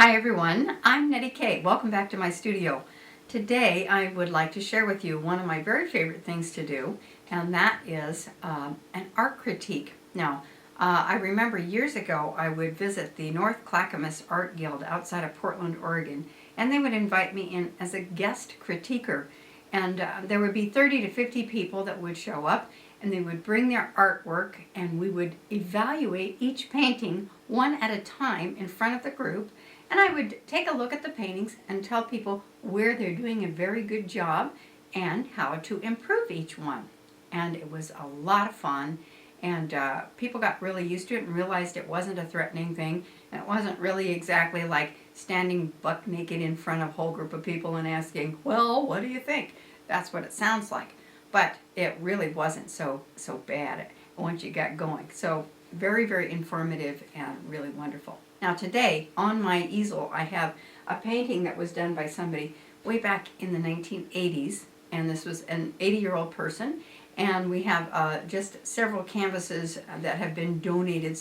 Hi everyone, I'm Nettie Kay. Welcome back to my studio. Today I would like to share with you one of my very favorite things to do, and that is an art critique. Now, I remember years ago I would visit the North Clackamas Art Guild outside of Portland, Oregon, and they would invite me in as a guest critiquer. And there would be 30 to 50 people that would show up, and they would bring their artwork, and we would evaluate each painting one at a time in front of the group. And I would take a look at the paintings and tell people where they're doing a very good job and how to improve each one. And it was a lot of fun, and people got really used to it and realized it wasn't a threatening thing, and it wasn't really exactly like standing buck naked in front of a whole group of people and asking, well, what do you think? That's what it sounds like. But it really wasn't so bad once you got going. So very, very informative and really wonderful. Now today, on my easel, I have a painting that was done by somebody way back in the 1980s, and this was an 80-year-old person, and we have just several canvases that have been donated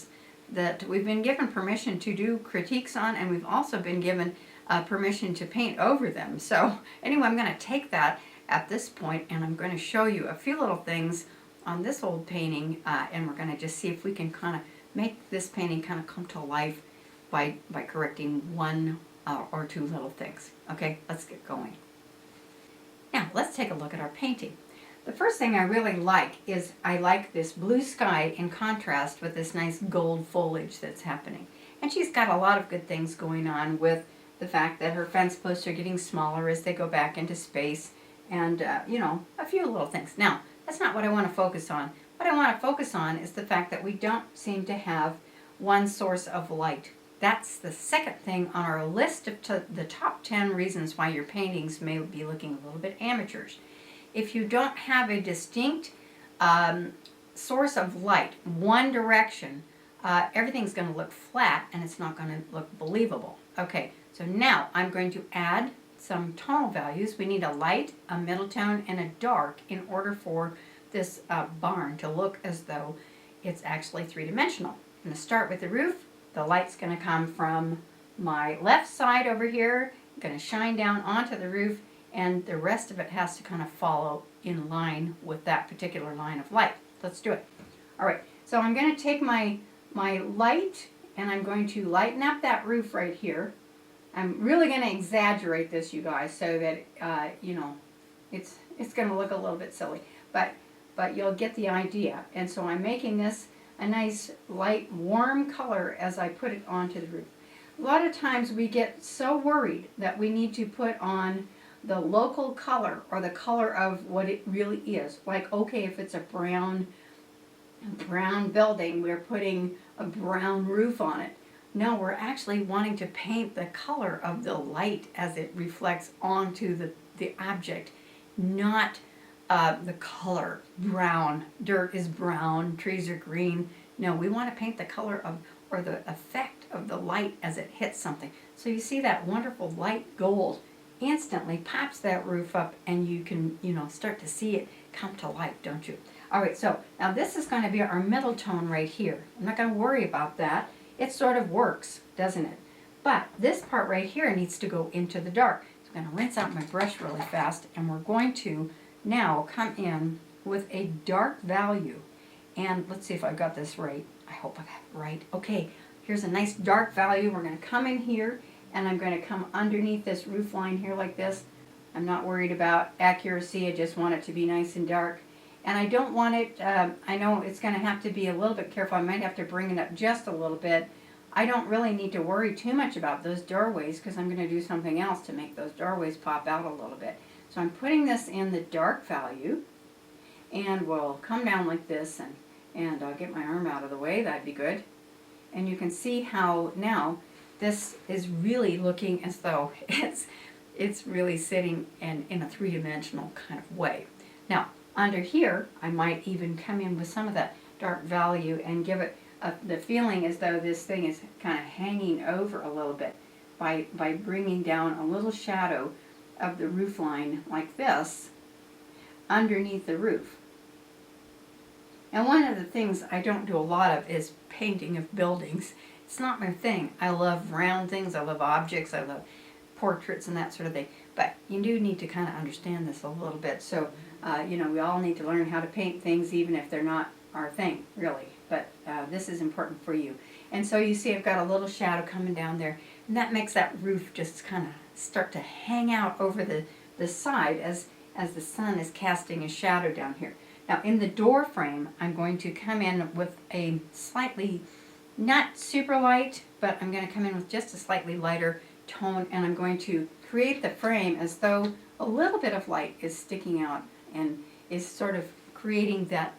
that we've been given permission to do critiques on, and we've also been given permission to paint over them. So anyway, I'm going to take that at this point, and I'm going to show you a few little things on this old painting, and we're going to just see if we can kind of make this painting kind of come to life by correcting one or two little things. Okay, let's get going. Now, let's take a look at our painting. The first thing I really like is I like this blue sky in contrast with this nice gold foliage that's happening. And she's got a lot of good things going on with the fact that her fence posts are getting smaller as they go back into space, and you know, a few little things. Now, that's not what I want to focus on. What I want to focus on is the fact that we don't seem to have one source of light. That's the second thing on our list of the top 10 reasons why your paintings may be looking a little bit amateurish. If you don't have a distinct source of light, one direction, everything's going to look flat and it's not going to look believable. Okay, so now I'm going to add some tonal values. We need a light, a middle tone, and a dark in order for this barn to look as though it's actually three-dimensional. I'm going to start with the roof. The light's going to come from my left side over here, going to shine down onto the roof, and the rest of it has to kind of follow in line with that particular line of light. Let's do it. All right, so I'm going to take my light, and I'm going to lighten up that roof right here. I'm really going to exaggerate this, you guys, so that, you know, it's going to look a little bit silly, but you'll get the idea. And so I'm making this a nice light warm color as I put it onto the roof. A lot of times we get so worried that we need to put on the local color or the color of what it really is. Like, okay, if it's a brown building, we're putting a brown roof on it. No, we're actually wanting to paint the color of the light as it reflects onto the object, not the color brown. Dirt is brown, trees are green. No, we want to paint the color of, or the effect of the light as it hits something. So you see that wonderful light gold instantly pops that roof up, and you can, you know, start to see it come to life, don't you? All right, so now this is going to be our middle tone right here. I'm not going to worry about that. It sort of works, doesn't it? But this part right here needs to go into the dark. So I'm going to rinse out my brush really fast, and we're going to now come in with a dark value. And let's see if I got this right. I hope I got it right. Okay, here's a nice dark value. We're going to come in here, and I'm going to come underneath this roof line here like this. I'm not worried about accuracy. I just want it to be nice and dark. And I don't want it, I know it's going to have to be a little bit careful. I might have to bring it up just a little bit. I don't really need to worry too much about those doorways because I'm going to do something else to make those doorways pop out a little bit. So I'm putting this in the dark value, and we'll come down like this, and I'll get my arm out of the way. That'd be good. And you can see how now this is really looking as though it's really sitting in a three-dimensional kind of way. Now, under here, I might even come in with some of that dark value and give it the feeling as though this thing is kind of hanging over a little bit by bringing down a little shadow of the roof line like this underneath the roof. And one of the things I don't do a lot of is painting of buildings. It's not my thing. I love round things. I love objects. I love portraits and that sort of thing. But you do need to kind of understand this a little bit. So, we all need to learn how to paint things even if they're not our thing, really. But this is important for you. And so you see I've got a little shadow coming down there. And that makes that roof just kind of start to hang out over the side as the sun is casting a shadow down here. Now in the door frame, I'm going to come in with a slightly, not super light, but I'm going to come in with just a slightly lighter tone, and I'm going to create the frame as though a little bit of light is sticking out and is sort of creating that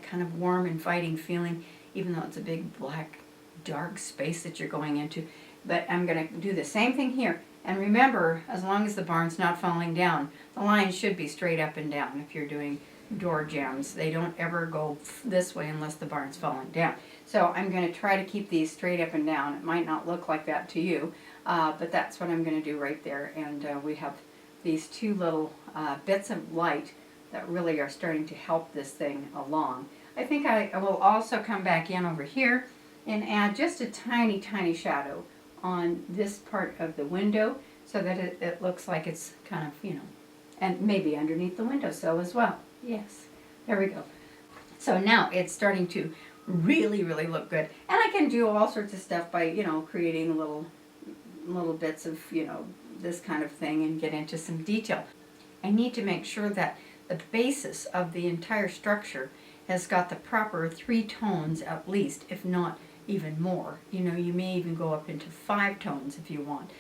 kind of warm, inviting feeling, even though it's a big black dark space that you're going into. But I'm going to do the same thing here. And remember, as long as the barn's not falling down, the lines should be straight up and down if you're doing door jambs. They don't ever go this way unless the barn's falling down. So I'm going to try to keep these straight up and down. It might not look like that to you, but that's what I'm going to do right there. And we have these two little bits of light that really are starting to help this thing along. I think I will also come back in over here and add just a tiny, tiny shadow on this part of the window so that it looks like it's kind of, and maybe underneath the windowsill as well. Yes, there we go. So now it's starting to really, really look good. And I can do all sorts of stuff by, creating little bits of, this kind of thing and get into some detail. I need to make sure that the basis of the entire structure has got the proper 3 tones at least, if not even more. You may even go up into 5 tones if you want,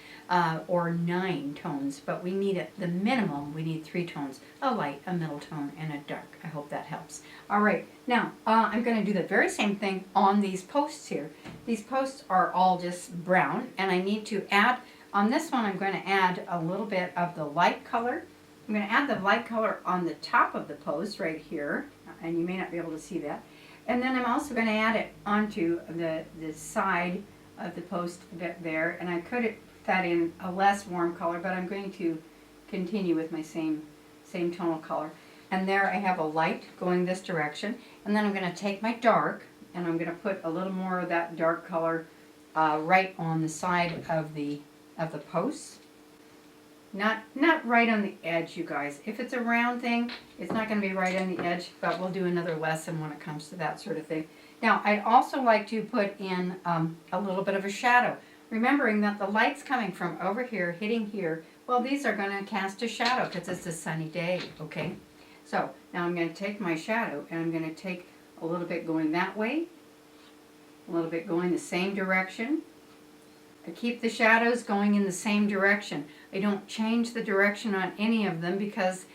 or 9 tones, but we need at the minimum, we need 3 tones, a light, a middle tone, and a dark. I hope that helps. All right, now I'm going to do the very same thing on these posts here. These posts are all just brown, and I need to add, on this one I'm going to add a little bit of the light color. I'm going to add the light color on the top of the post right here, and you may not be able to see that. And then I'm also going to add it onto the side of the post bit there, and I could put that in a less warm color, but I'm going to continue with my same tonal color. And there I have a light going this direction, and then I'm going to take my dark, and I'm going to put a little more of that dark color right on the side of the posts. Not right on the edge, you guys. If it's a round thing, it's not going to be right on the edge, but we'll do another lesson when it comes to that sort of thing. Now, I'd also like to put in a little bit of a shadow, remembering that the light's coming from over here, hitting here. Well, these are going to cast a shadow because it's a sunny day, okay? So, now I'm going to take my shadow, and I'm going to take a little bit going that way, a little bit going the same direction. I keep the shadows going in the same direction. I don't change the direction on any of them because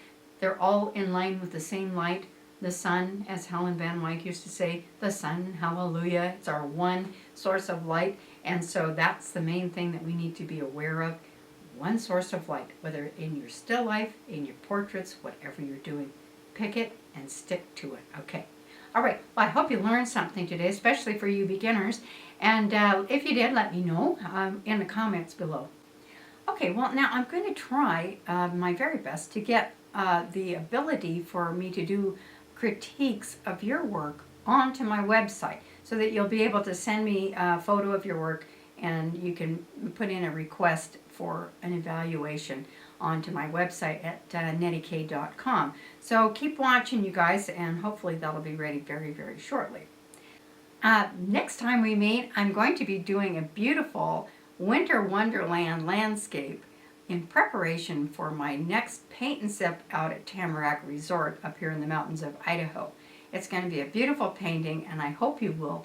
they're all in line with the same light. The sun, as Helen Van Wyck used to say, the sun, hallelujah, it's our one source of light. And so that's the main thing that we need to be aware of. One source of light, whether in your still life, in your portraits, whatever you're doing. Pick it and stick to it, okay? All right, well, I hope you learned something today, especially for you beginners. And if you did, let me know in the comments below. Okay, well, now I'm going to try my very best to get the ability for me to do critiques of your work onto my website so that you'll be able to send me a photo of your work and you can put in a request for an evaluation onto my website at nettykay.com. So keep watching, you guys, and hopefully that'll be ready very, very shortly. Next time we meet, I'm going to be doing a beautiful winter wonderland landscape in preparation for my next paint and sip out at Tamarack Resort up here in the mountains of Idaho. It's going to be a beautiful painting, and I hope you will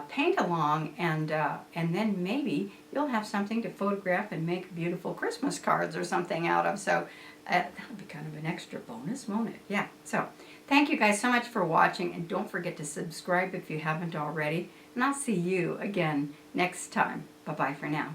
paint along, and then maybe you'll have something to photograph and make beautiful Christmas cards or something out of. So that'll be kind of an extra bonus, won't it? Yeah. So thank you guys so much for watching, and don't forget to subscribe if you haven't already. And I'll see you again next time. Bye-bye for now.